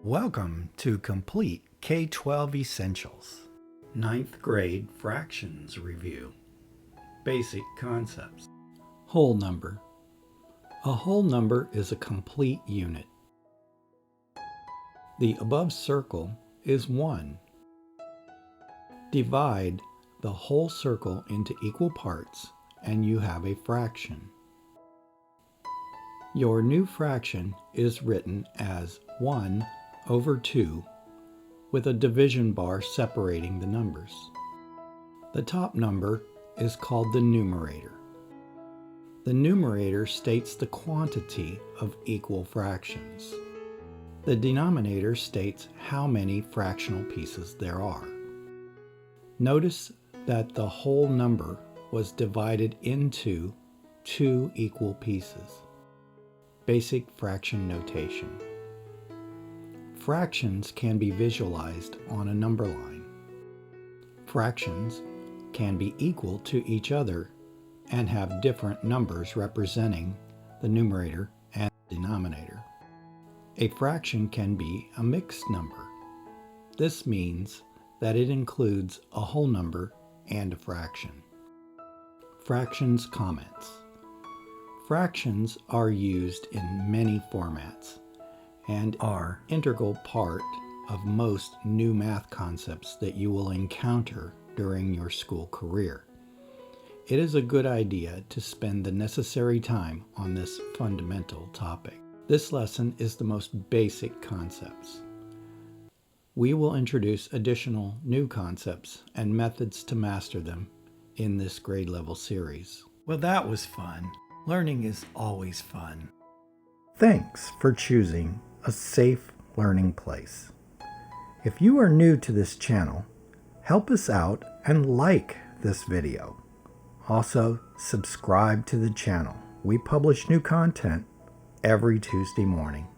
Welcome to Complete K-12 Essentials, 9th grade fractions review. Basic concepts. Whole number. A whole number is a complete unit. The above circle is 1. Divide the whole circle into equal parts and you have a fraction. Your new fraction is written as 1 over 2 with a division bar separating the numbers. The top number is called the numerator. The numerator states the quantity of equal fractions. The denominator states how many fractional pieces there are. Notice that the whole number was divided into 2 equal pieces. Basic fraction notation. Fractions can be visualized on a number line. Fractions can be equal to each other and have different numbers representing the numerator and denominator. A fraction can be a mixed number. This means that it includes a whole number and a fraction. Fractions comments. Fractions are used in many formats and are an integral part of most new math concepts that you will encounter during your school career. It is a good idea to spend the necessary time on this fundamental topic. This lesson is the most basic concepts. We will introduce additional new concepts and methods to master them in this grade level series. Well, that was fun. Learning is always fun. Thanks for choosing a safe learning place. If you are new to this channel, help us out and like this video. Also, subscribe to the channel. We publish new content every Tuesday morning.